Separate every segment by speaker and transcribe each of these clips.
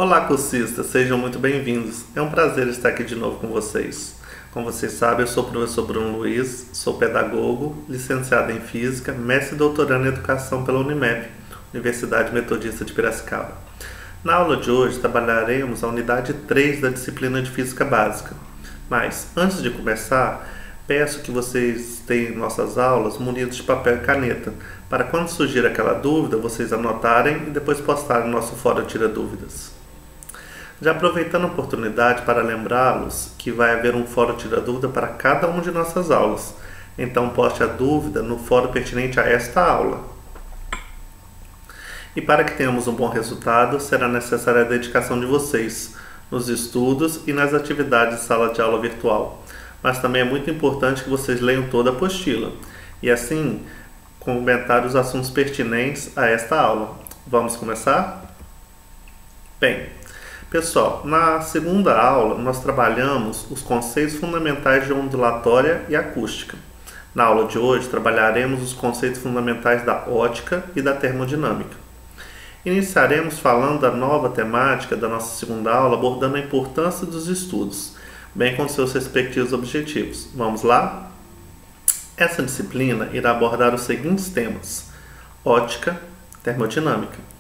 Speaker 1: Olá, cursistas, sejam muito bem-vindos. É um prazer estar aqui de novo com vocês. Como vocês sabem, eu sou o professor Bruno Luiz, sou pedagogo, licenciado em Física, mestre e doutorando em Educação pela Unimep, Universidade Metodista de Piracicaba. Na aula de hoje, trabalharemos a unidade 3 da disciplina de Física Básica. Mas, antes de começar, peço que vocês tenham nossas aulas munidos de papel e caneta, para quando surgir aquela dúvida, vocês anotarem e depois postarem no nosso fórum Tira Dúvidas. Já aproveitando a oportunidade para lembrá-los que vai haver um fórum Tira Dúvida para cada uma de nossas aulas, então poste a dúvida no fórum pertinente a esta aula. E para que tenhamos um bom resultado, será necessária a dedicação de vocês nos estudos e nas atividades de sala de aula virtual. Mas também é muito importante que vocês leiam toda a apostila e assim comentar os assuntos pertinentes a esta aula. Vamos começar? Bem, pessoal, na segunda aula nós trabalhamos os conceitos fundamentais de ondulatória e acústica. Na aula de hoje trabalharemos os conceitos fundamentais da ótica e da termodinâmica. Iniciaremos falando da nova temática da nossa segunda aula, abordando a importância dos estudos, bem com seus respectivos objetivos. Vamos lá? Essa disciplina irá abordar os seguintes temas: ótica, termodinâmica.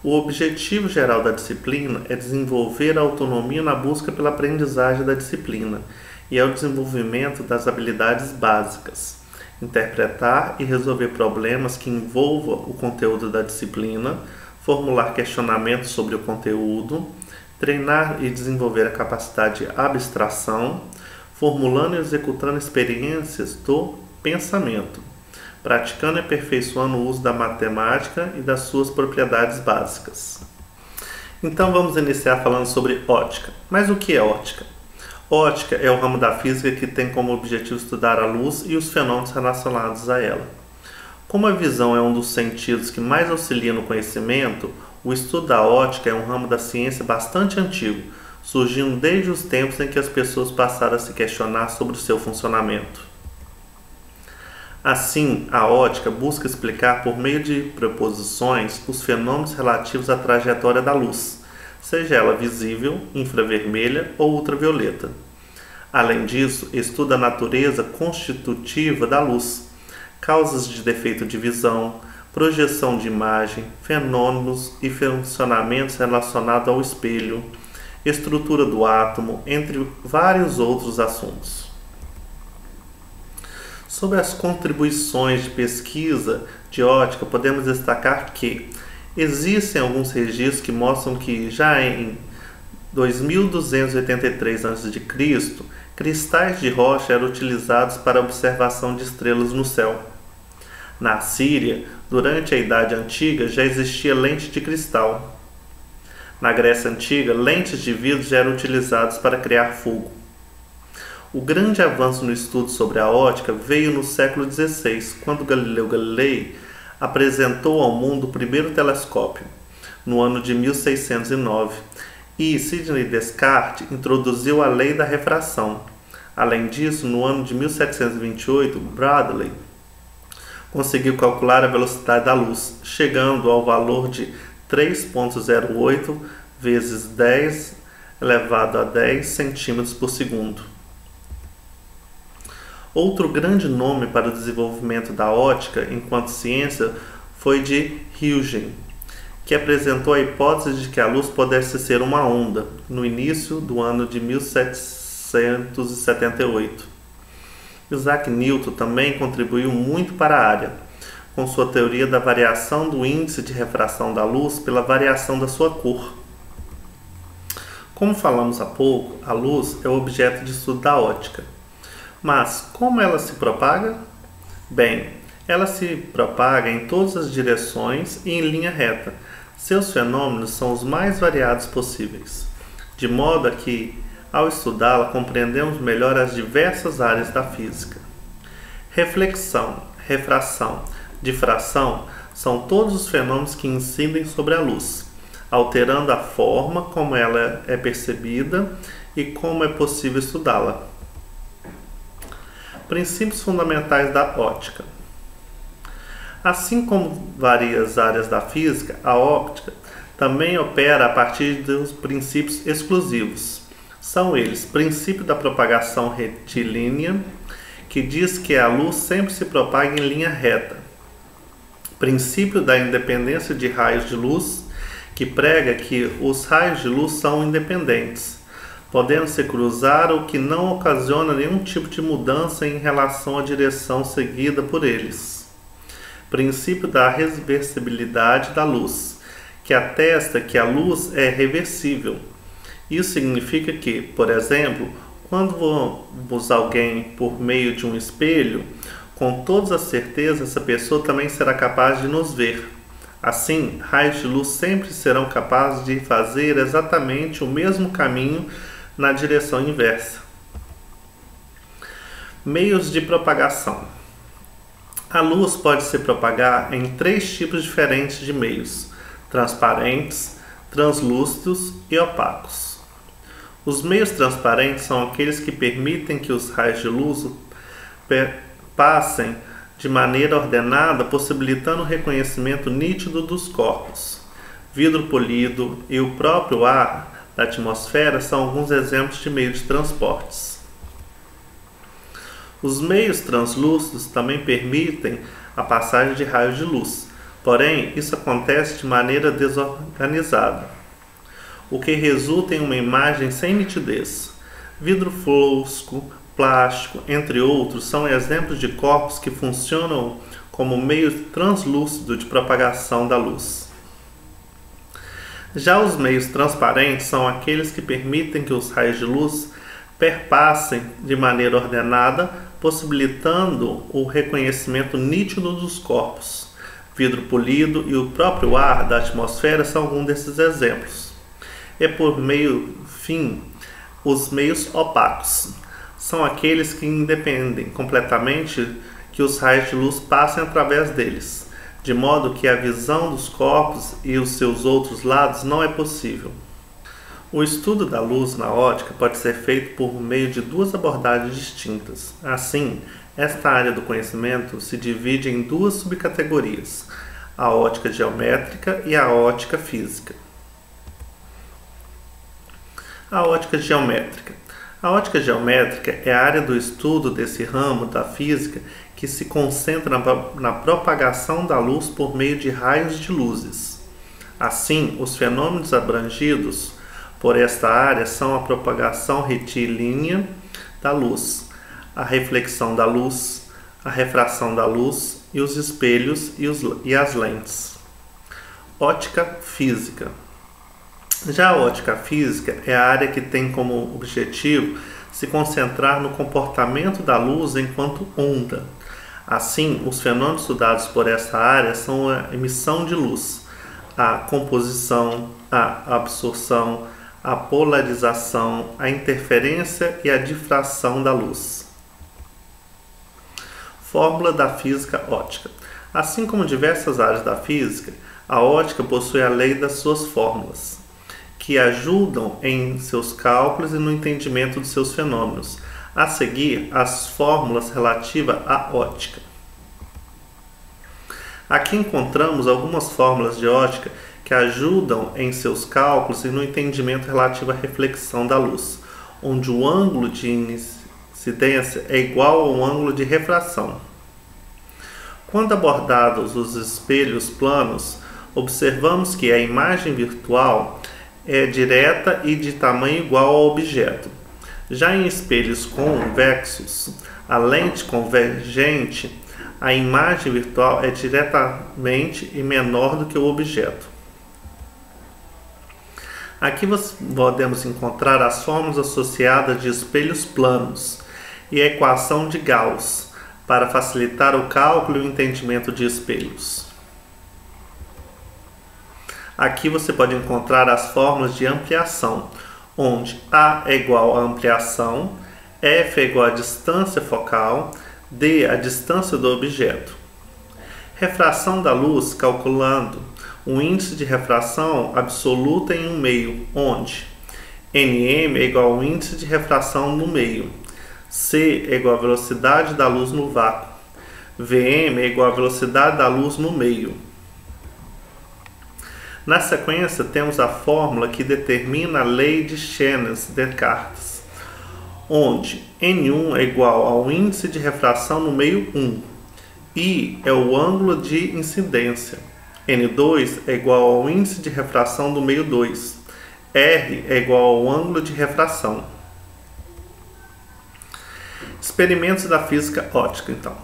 Speaker 1: O objetivo geral da disciplina é desenvolver a autonomia na busca pela aprendizagem da disciplina e é o desenvolvimento das habilidades básicas, interpretar e resolver problemas que envolvam o conteúdo da disciplina, formular questionamentos sobre o conteúdo, treinar e desenvolver a capacidade de abstração, formulando e executando experiências do pensamento, praticando e aperfeiçoando o uso da matemática e das suas propriedades básicas. Então vamos iniciar falando sobre ótica. Mas o que é ótica? Ótica é o ramo da física que tem como objetivo estudar a luz e os fenômenos relacionados a ela. Como a visão é um dos sentidos que mais auxilia no conhecimento, o estudo da ótica é um ramo da ciência bastante antigo, surgindo desde os tempos em que as pessoas passaram a se questionar sobre o seu funcionamento. Assim, a ótica busca explicar por meio de proposições os fenômenos relativos à trajetória da luz, seja ela visível, infravermelha ou ultravioleta. Além disso, estuda a natureza constitutiva da luz, causas de defeito de visão, projeção de imagem, fenômenos e funcionamentos relacionados ao espelho, estrutura do átomo, entre vários outros assuntos. Sobre as contribuições de pesquisa de ótica, podemos destacar que existem alguns registros que mostram que já em 2283 a.C., cristais de rocha eram utilizados para a observação de estrelas no céu. Na Síria, durante a Idade Antiga, já existia lente de cristal. Na Grécia Antiga, lentes de vidro já eram utilizadas para criar fogo. O grande avanço no estudo sobre a ótica veio no século XVI, quando Galileu Galilei apresentou ao mundo o primeiro telescópio, no ano de 1609, e Sidney Descartes introduziu a lei da refração. Além disso, no ano de 1728, Bradley conseguiu calcular a velocidade da luz, chegando ao valor de 3,08 vezes 10 elevado a 10 centímetros por segundo. Outro grande nome para o desenvolvimento da ótica enquanto ciência foi de Huygens, que apresentou a hipótese de que a luz pudesse ser uma onda, no início do ano de 1778. Isaac Newton também contribuiu muito para a área, com sua teoria da variação do índice de refração da luz pela variação da sua cor. Como falamos há pouco, a luz é o objeto de estudo da ótica. Mas como ela se propaga? Bem, ela se propaga em todas as direções e em linha reta. Seus fenômenos são os mais variados possíveis, de modo que, ao estudá-la, compreendemos melhor as diversas áreas da física. Reflexão, refração, difração são todos os fenômenos que incidem sobre a luz, alterando a forma como ela é percebida e como é possível estudá-la. Princípios fundamentais da ótica. Assim como várias áreas da física, a óptica também opera a partir dos princípios exclusivos. São eles: princípio da propagação retilínea, que diz que a luz sempre se propaga em linha reta. Princípio da independência de raios de luz, que prega que os raios de luz são independentes, podendo se cruzar, o que não ocasiona nenhum tipo de mudança em relação à direção seguida por eles. Princípio da reversibilidade da luz, que atesta que a luz é reversível. Isso significa que, por exemplo, quando vemos alguém por meio de um espelho, com toda a certeza essa pessoa também será capaz de nos ver. Assim, raios de luz sempre serão capazes de fazer exatamente o mesmo caminho na direção inversa. Meios de propagação. A luz pode se propagar em 3 tipos diferentes de meios: transparentes, translúcidos e opacos. Os meios transparentes são aqueles que permitem que os raios de luz passem de maneira ordenada, possibilitando o reconhecimento nítido dos corpos. Vidro polido e o próprio ar da atmosfera são alguns exemplos de meios de transportes. Os meios translúcidos também permitem a passagem de raios de luz, porém isso acontece de maneira desorganizada, o que resulta em uma imagem sem nitidez. Vidro fosco, plástico, entre outros, são exemplos de corpos que funcionam como meio translúcido de propagação da luz. Já os meios transparentes são aqueles que permitem que os raios de luz perpassem de maneira ordenada, possibilitando o reconhecimento nítido dos corpos. Vidro polido e o próprio ar da atmosfera são alguns desses exemplos. E por fim, os meios opacos são aqueles que independem completamente que os raios de luz passem através deles, de modo que a visão dos corpos e os seus outros lados não é possível. O estudo da luz na ótica pode ser feito por meio de 2 abordagens distintas. Assim, esta área do conhecimento se divide em 2 subcategorias: a ótica geométrica e a ótica física. A ótica geométrica. A ótica geométrica é a área do estudo desse ramo da física que se concentra na propagação da luz por meio de raios de luzes. Assim, os fenômenos abrangidos por esta área são a propagação retilínea da luz, a reflexão da luz, a refração da luz e os espelhos e as lentes. Ótica física. Já a ótica física é a área que tem como objetivo se concentrar no comportamento da luz enquanto onda. Assim, os fenômenos estudados por essa área são a emissão de luz, a composição, a absorção, a polarização, a interferência e a difração da luz. Fórmula da física óptica. Assim como diversas áreas da física, a ótica possui a lei das suas fórmulas, que ajudam em seus cálculos e no entendimento dos seus fenômenos. A seguir, as fórmulas relativas à ótica. Aqui encontramos algumas fórmulas de ótica que ajudam em seus cálculos e no entendimento relativo à reflexão da luz, onde o ângulo de incidência é igual ao ângulo de refração. Quando abordados os espelhos planos, observamos que a imagem virtual é direta e de tamanho igual ao objeto. Já em espelhos convexos, a lente convergente, a imagem virtual é diretamente e menor do que o objeto. Aqui podemos encontrar as fórmulas associadas de espelhos planos e a equação de Gauss, para facilitar o cálculo e o entendimento de espelhos. Aqui você pode encontrar as fórmulas de ampliação, onde A é igual a ampliação, F é igual a distância focal, D a distância do objeto. Refração da luz, calculando o índice de refração absoluta em um meio, onde Nm é igual ao índice de refração no meio, C é igual à velocidade da luz no vácuo, Vm é igual à velocidade da luz no meio. Na sequência, temos a fórmula que determina a lei de Chernus-Descartes, onde N1 é igual ao índice de refração no meio 1, I é o ângulo de incidência, N2 é igual ao índice de refração do meio 2, R é igual ao ângulo de refração. Experimentos da física óptica, então.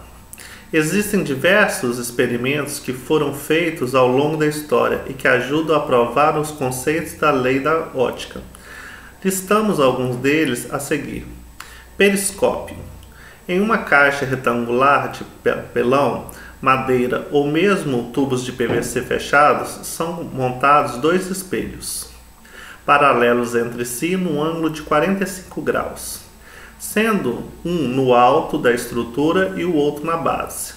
Speaker 1: Existem diversos experimentos que foram feitos ao longo da história e que ajudam a provar os conceitos da lei da óptica. Listamos alguns deles a seguir. Periscópio. Em uma caixa retangular de papelão, madeira ou mesmo tubos de PVC fechados, são montados dois espelhos, paralelos entre si num ângulo de 45 graus, sendo um no alto da estrutura e o outro na base.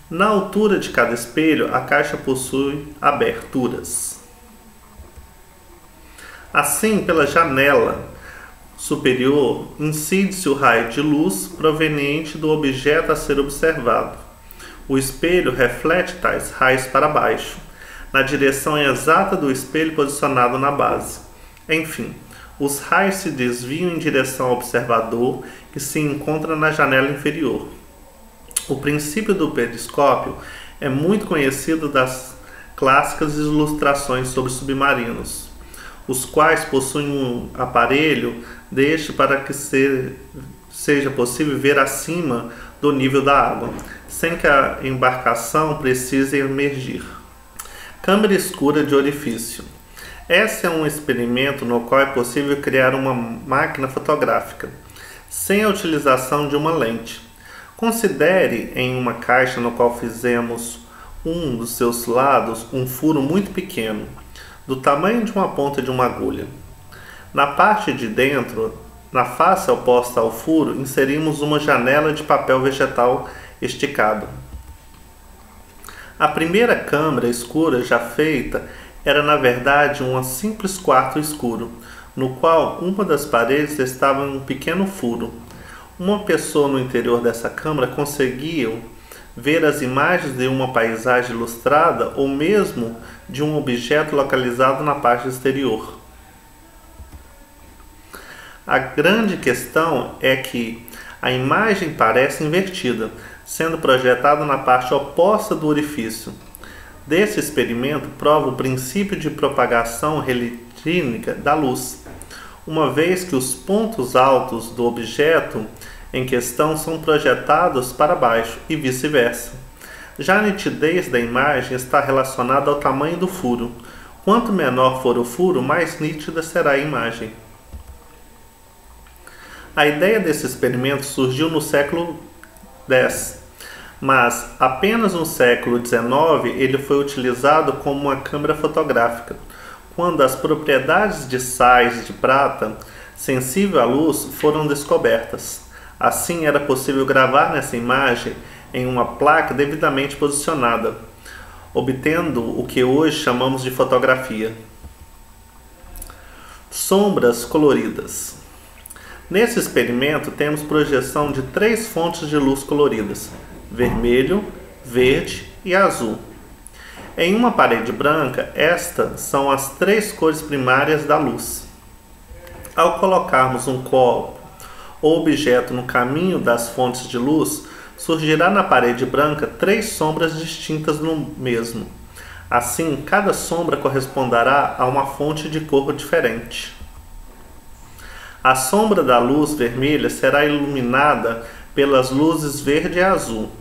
Speaker 1: Na altura de cada espelho, a caixa possui aberturas. Assim, pela janela superior, incide-se o raio de luz proveniente do objeto a ser observado. O espelho reflete tais raios para baixo, na direção exata do espelho posicionado na base. Enfim, os raios se desviam em direção ao observador, que se encontra na janela inferior. O princípio do periscópio é muito conhecido das clássicas ilustrações sobre submarinos, os quais possuem um aparelho deste para que seja possível ver acima do nível da água, sem que a embarcação precise emergir. Câmara escura de orifício. Esse é um experimento no qual é possível criar uma máquina fotográfica, sem a utilização de uma lente. Considere em uma caixa no qual fizemos um dos seus lados um furo muito pequeno, do tamanho de uma ponta de uma agulha. Na parte de dentro, na face oposta ao furo, inserimos uma janela de papel vegetal esticado. A primeira câmara escura já feita era na verdade um simples quarto escuro, no qual uma das paredes estava em um pequeno furo. Uma pessoa no interior dessa câmara conseguia ver as imagens de uma paisagem ilustrada ou mesmo de um objeto localizado na parte exterior. A grande questão é que a imagem parece invertida, sendo projetada na parte oposta do orifício. Desse experimento prova o princípio de propagação retílica da luz, uma vez que os pontos altos do objeto em questão são projetados para baixo e vice-versa. Já a nitidez da imagem está relacionada ao tamanho do furo. Quanto menor for o furo, mais nítida será a imagem. A ideia desse experimento surgiu no século X, mas apenas no século XIX ele foi utilizado como uma câmera fotográfica, quando as propriedades de sais de prata sensível à luz foram descobertas. Assim, era possível gravar nessa imagem em uma placa devidamente posicionada, obtendo o que hoje chamamos de fotografia. Sombras coloridas. Nesse experimento, temos projeção de 3 fontes de luz coloridas: vermelho, verde e azul. Em uma parede branca, estas são as 3 cores primárias da luz. Ao colocarmos um copo ou objeto no caminho das fontes de luz, surgirá na parede branca 3 sombras distintas no mesmo. Assim, cada sombra corresponderá a uma fonte de cor diferente. A sombra da luz vermelha será iluminada pelas luzes verde e azul,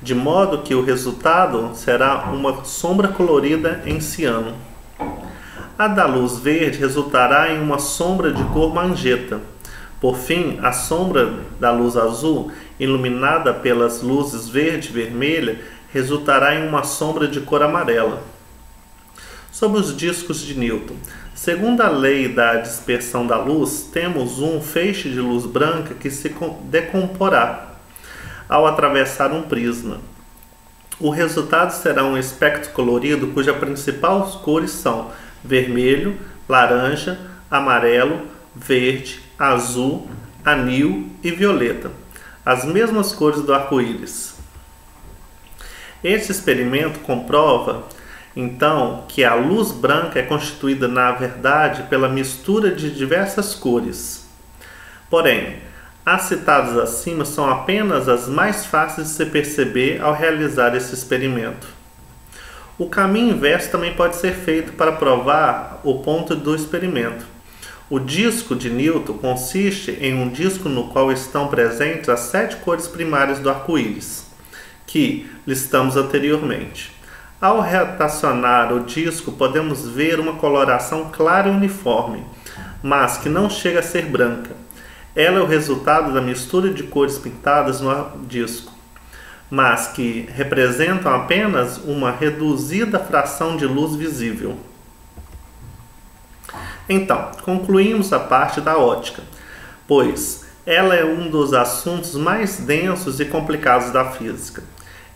Speaker 1: de modo que o resultado será uma sombra colorida em ciano. A da luz verde resultará em uma sombra de cor magenta. Por fim, a sombra da luz azul, iluminada pelas luzes verde e vermelha, resultará em uma sombra de cor amarela. Sobre os discos de Newton. Segundo a lei da dispersão da luz, temos um feixe de luz branca que se decomporá ao atravessar um prisma. O resultado será um espectro colorido cujas principais cores são vermelho, laranja, amarelo, verde, azul, anil e violeta, as mesmas cores do arco-íris. Este experimento comprova Então, que a luz branca é constituída, na verdade, pela mistura de diversas cores. Porém, as citadas acima são apenas as mais fáceis de se perceber ao realizar esse experimento. O caminho inverso também pode ser feito para provar o ponto do experimento. O disco de Newton consiste em um disco no qual estão presentes as 7 cores primárias do arco-íris, que listamos anteriormente. Ao rotacionar o disco, podemos ver uma coloração clara e uniforme, mas que não chega a ser branca. Ela é o resultado da mistura de cores pintadas no disco, mas que representam apenas uma reduzida fração de luz visível. Então, concluímos a parte da ótica, pois ela é um dos assuntos mais densos e complicados da física,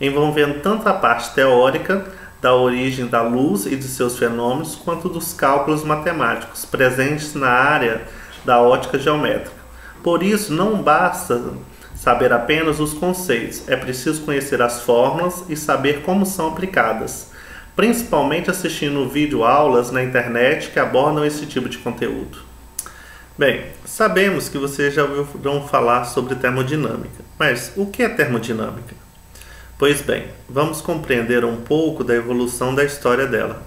Speaker 1: envolvendo tanto a parte teórica da origem da luz e de seus fenômenos, quanto dos cálculos matemáticos presentes na área da ótica geométrica. Por isso, não basta saber apenas os conceitos, é preciso conhecer as fórmulas e saber como são aplicadas, principalmente assistindo vídeo-aulas na internet que abordam esse tipo de conteúdo. Bem, sabemos que vocês já ouviram falar sobre termodinâmica, mas o que é termodinâmica? Pois bem, vamos compreender um pouco da evolução da história dela.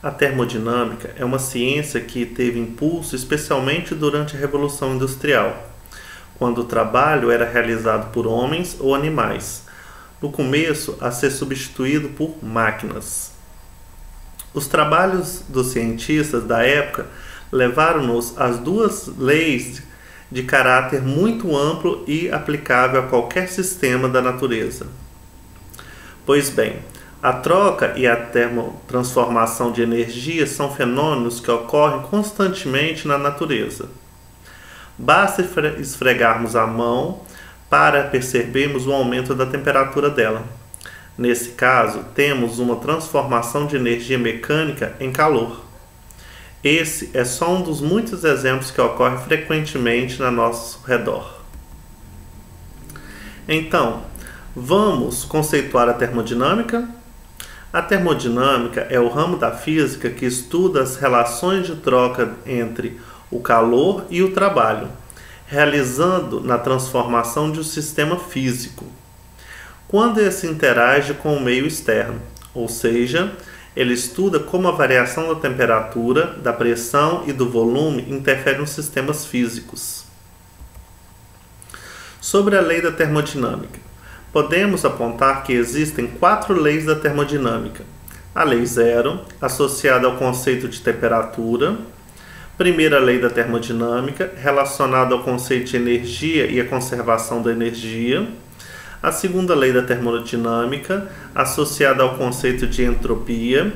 Speaker 1: A termodinâmica é uma ciência que teve impulso especialmente durante a Revolução Industrial, quando o trabalho era realizado por homens ou animais, no começo a ser substituído por máquinas. Os trabalhos dos cientistas da época levaram-nos às 2 leis de caráter muito amplo e aplicável a qualquer sistema da natureza. Pois bem, a troca e a termotransformação de energia são fenômenos que ocorrem constantemente na natureza. Basta esfregarmos a mão para percebermos o aumento da temperatura dela. Nesse caso, temos uma transformação de energia mecânica em calor. Esse é só um dos muitos exemplos que ocorrem frequentemente ao nosso redor. Então, vamos conceituar a termodinâmica? A termodinâmica é o ramo da física que estuda as relações de troca entre o calor e o trabalho, realizando na transformação de um sistema físico, quando esse interage com o meio externo, ou seja, ele estuda como a variação da temperatura, da pressão e do volume interfere nos sistemas físicos. Sobre a lei da termodinâmica, podemos apontar que existem 4 leis da termodinâmica. A lei zero, associada ao conceito de temperatura. Primeira lei da termodinâmica, relacionada ao conceito de energia e a conservação da energia. A segunda lei da termodinâmica, associada ao conceito de entropia,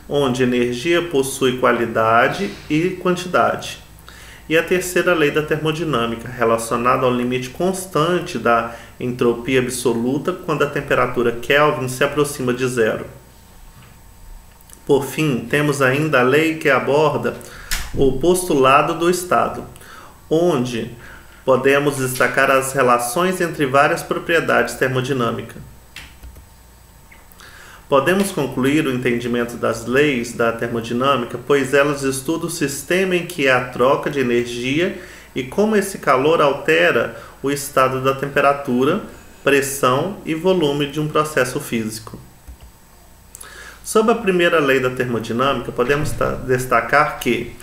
Speaker 1: onde energia possui qualidade e quantidade. E a terceira lei da termodinâmica, relacionada ao limite constante da entropia absoluta quando a temperatura Kelvin se aproxima de zero. Por fim, temos ainda a lei que aborda o postulado do estado, onde podemos destacar as relações entre várias propriedades termodinâmicas. Podemos concluir o entendimento das leis da termodinâmica, pois elas estudam o sistema em que há troca de energia e como esse calor altera o estado da temperatura, pressão e volume de um processo físico. Sob a primeira lei da termodinâmica, podemos destacar que,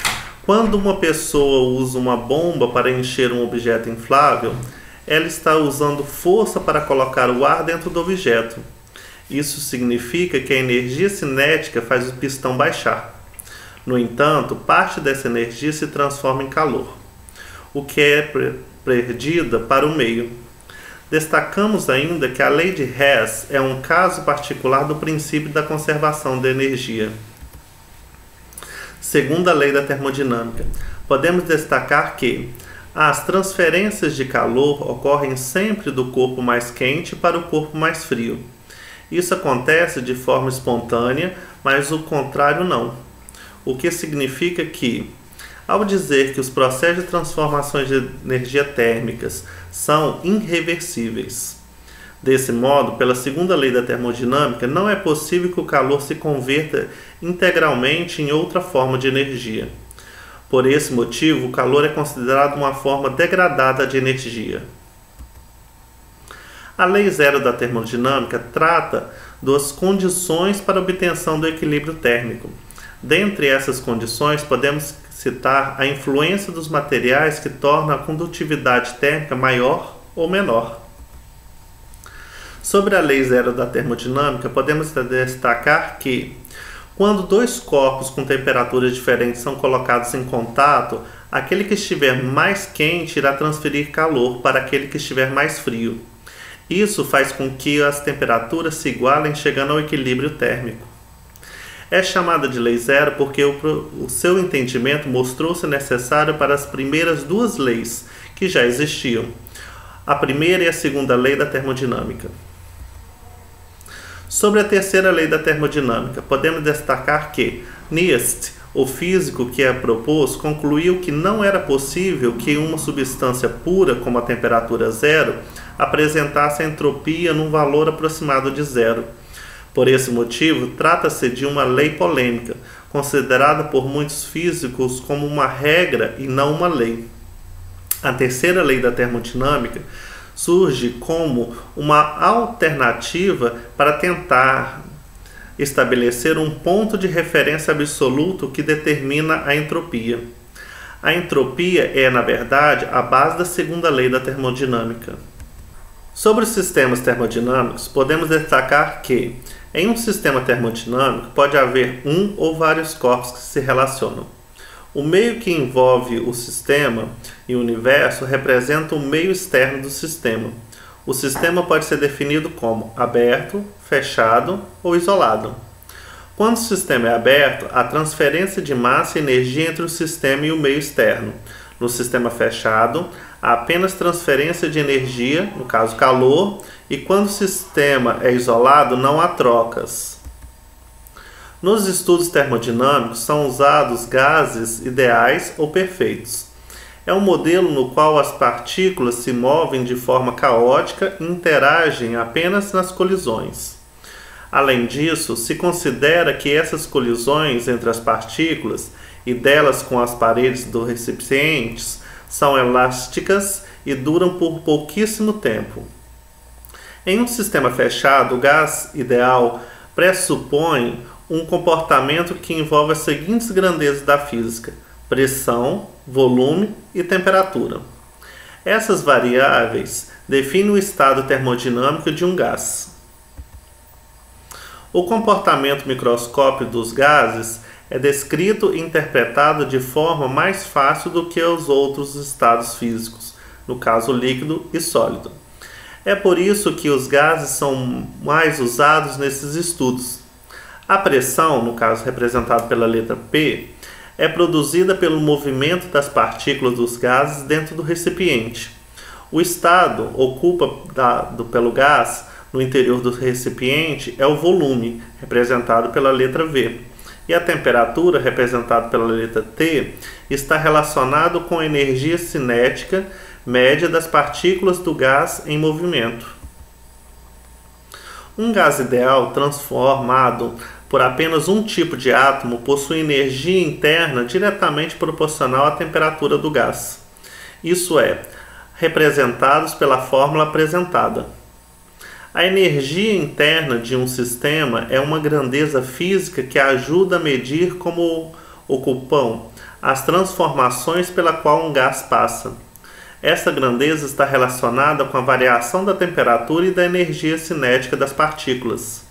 Speaker 1: quando uma pessoa usa uma bomba para encher um objeto inflável, ela está usando força para colocar o ar dentro do objeto. Isso significa que a energia cinética faz o pistão baixar. No entanto, parte dessa energia se transforma em calor, o que é perdida para o meio. Destacamos ainda que a lei de Hess é um caso particular do princípio da conservação da energia. Segundo a lei da termodinâmica, podemos destacar que as transferências de calor ocorrem sempre do corpo mais quente para o corpo mais frio. Isso acontece de forma espontânea, mas o contrário não. O que significa que, ao dizer que os processos de transformação de energia térmicas são irreversíveis, Desse modo, pela segunda lei da termodinâmica, não é possível que o calor se converta integralmente em outra forma de energia. Por esse motivo, o calor é considerado uma forma degradada de energia. A lei zero da termodinâmica trata das condições para a obtenção do equilíbrio térmico. Dentre essas condições, podemos citar a influência dos materiais que torna a condutividade térmica maior ou menor. Sobre a lei zero da termodinâmica, podemos destacar que, quando dois corpos com temperaturas diferentes são colocados em contato, aquele que estiver mais quente irá transferir calor para aquele que estiver mais frio. Isso faz com que as temperaturas se igualem, chegando ao equilíbrio térmico. É chamada de lei zero porque o seu entendimento mostrou-se necessário para as primeiras duas leis que já existiam, a primeira e a segunda lei da termodinâmica. Sobre a terceira lei da termodinâmica, podemos destacar que Nernst, o físico que a propôs, concluiu que não era possível que uma substância pura, como a temperatura zero, apresentasse a entropia num valor aproximado de zero. Por esse motivo, trata-se de uma lei polêmica, considerada por muitos físicos como uma regra e não uma lei. A terceira lei da termodinâmica surge como uma alternativa para tentar estabelecer um ponto de referência absoluto que determina a entropia. A entropia é, na verdade, a base da segunda lei da termodinâmica. Sobre os sistemas termodinâmicos, podemos destacar que, em um sistema termodinâmico, pode haver um ou vários corpos que se relacionam. O meio que envolve o sistema e o universo representa o meio externo do sistema. O sistema pode ser definido como aberto, fechado ou isolado. Quando o sistema é aberto, há transferência de massa e energia entre o sistema e o meio externo. No sistema fechado, há apenas transferência de energia, no caso calor, e quando o sistema é isolado, não há trocas. Nos estudos termodinâmicos são usados gases ideais ou perfeitos. É um modelo no qual as partículas se movem de forma caótica e interagem apenas nas colisões. Além disso, se considera que essas colisões entre as partículas e delas com as paredes dos recipientes são elásticas e duram por pouquíssimo tempo. Em um sistema fechado, o gás ideal pressupõe um comportamento que envolve as seguintes grandezas da física: pressão, volume e temperatura. Essas variáveis definem o estado termodinâmico de um gás. O comportamento microscópico dos gases é descrito e interpretado de forma mais fácil do que os outros estados físicos, no caso líquido e sólido. É por isso que os gases são mais usados nesses estudos. A pressão, no caso representado pela letra P, é produzida pelo movimento das partículas dos gases dentro do recipiente. O estado ocupado pelo gás no interior do recipiente é o volume, representado pela letra V. E a temperatura, representada pela letra T, está relacionado com a energia cinética média das partículas do gás em movimento. Um gás ideal transformado por apenas um tipo de átomo possui energia interna diretamente proporcional à temperatura do gás. Isso é, representados pela fórmula apresentada. A energia interna de um sistema é uma grandeza física que ajuda a medir como ocupam as transformações pela qual um gás passa. Essa grandeza está relacionada com a variação da temperatura e da energia cinética das partículas.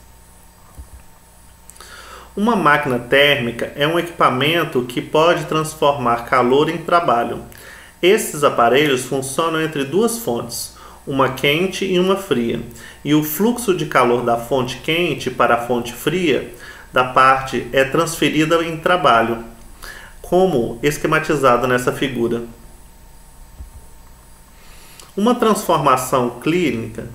Speaker 1: Uma máquina térmica é um equipamento que pode transformar calor em trabalho. Esses aparelhos funcionam entre duas fontes, uma quente e uma fria, e o fluxo de calor da fonte quente para a fonte fria da parte é transferida em trabalho, como esquematizado nessa figura. Uma transformação clínica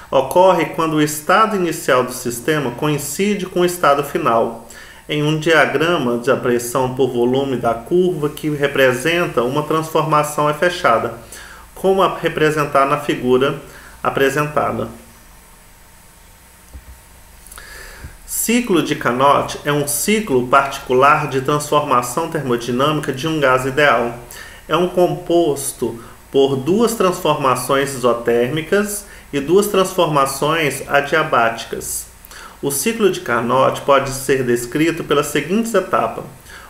Speaker 1: ocorre quando o estado inicial do sistema coincide com o estado final, em um diagrama de pressão por volume da curva que representa uma transformação é fechada, como a representar na figura apresentada. Ciclo de Carnot é um ciclo particular de transformação termodinâmica de um gás ideal. É um composto por duas transformações isotérmicas e duas transformações adiabáticas. O ciclo de Carnot pode ser descrito pelas seguintes etapas.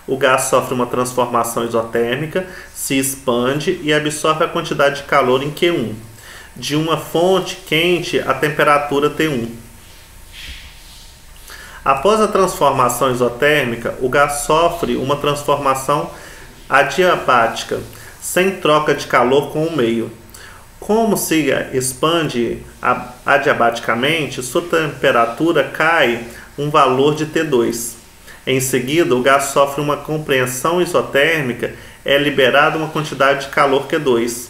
Speaker 1: O gás sofre uma transformação isotérmica, se expande e absorve a quantidade de calor em Q1, de uma fonte quente a temperatura T1. Após a transformação isotérmica, o gás sofre uma transformação adiabática, sem troca de calor com o meio. Como se expande adiabaticamente, sua temperatura cai um valor de T2. Em seguida, o gás sofre uma compressão isotérmica, é liberada uma quantidade de calor Q2.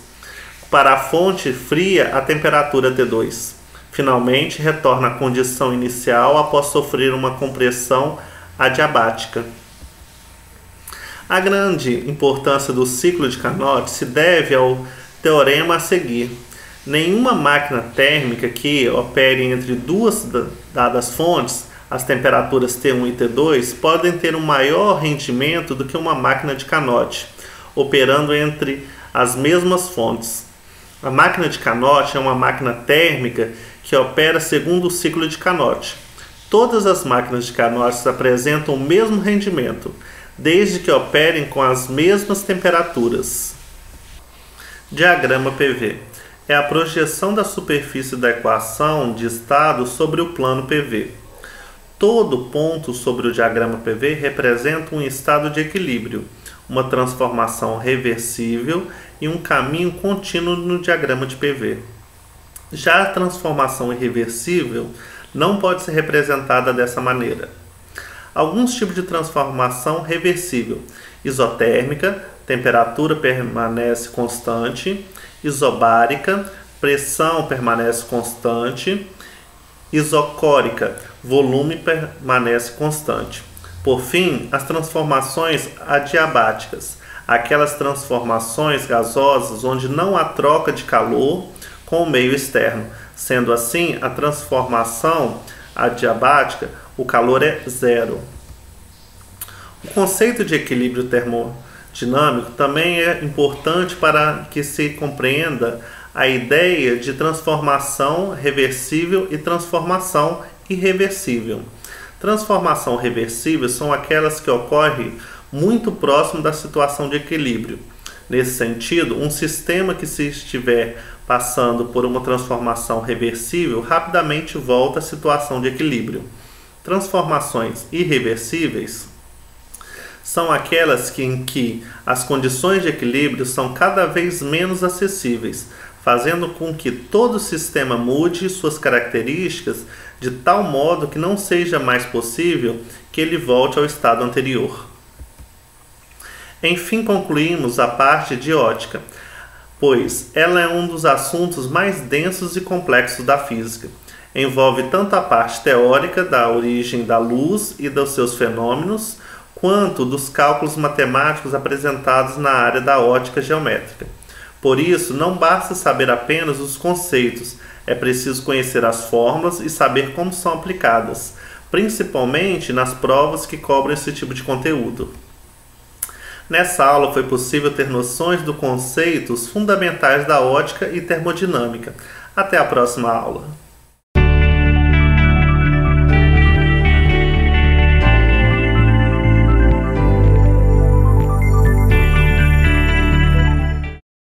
Speaker 1: Para a fonte fria, a temperatura T2. Finalmente, retorna à condição inicial após sofrer uma compressão adiabática. A grande importância do ciclo de Carnot se deve ao teorema a seguir. Nenhuma máquina térmica que opere entre duas dadas fontes, as temperaturas T1 e T2, podem ter um maior rendimento do que uma máquina de Carnot, operando entre as mesmas fontes. A máquina de Carnot é uma máquina térmica que opera segundo o ciclo de Carnot. Todas as máquinas de Carnot apresentam o mesmo rendimento, desde que operem com as mesmas temperaturas. Diagrama PV é a projeção da superfície da equação de estado sobre o plano PV. Todo ponto sobre o diagrama PV representa um estado de equilíbrio, uma transformação reversível e um caminho contínuo no diagrama de PV. Já a transformação irreversível não pode ser representada dessa maneira. Alguns tipos de transformação reversível: isotérmica, temperatura permanece constante; isobárica, pressão permanece constante; isocórica, volume permanece constante. Por fim, as transformações adiabáticas, aquelas transformações gasosas onde não há troca de calor com o meio externo. Sendo assim, a transformação adiabática, o calor é zero. O conceito de equilíbrio termodinâmico também é importante para que se compreenda a ideia de transformação reversível e transformação irreversível. Transformação reversível são aquelas que ocorrem muito próximo da situação de equilíbrio. Nesse sentido, um sistema que se estiver passando por uma transformação reversível rapidamente volta à situação de equilíbrio. Transformações irreversíveis são aquelas em que as condições de equilíbrio são cada vez menos acessíveis, fazendo com que todo o sistema mude suas características de tal modo que não seja mais possível que ele volte ao estado anterior. Enfim, concluímos a parte de ótica, pois ela é um dos assuntos mais densos e complexos da física. Envolve tanto a parte teórica da origem da luz e dos seus fenômenos, quanto dos cálculos matemáticos apresentados na área da ótica geométrica. Por isso, não basta saber apenas os conceitos, é preciso conhecer as fórmulas e saber como são aplicadas, principalmente nas provas que cobram esse tipo de conteúdo. Nessa aula foi possível ter noções dos conceitos fundamentais da ótica e termodinâmica. Até a próxima aula!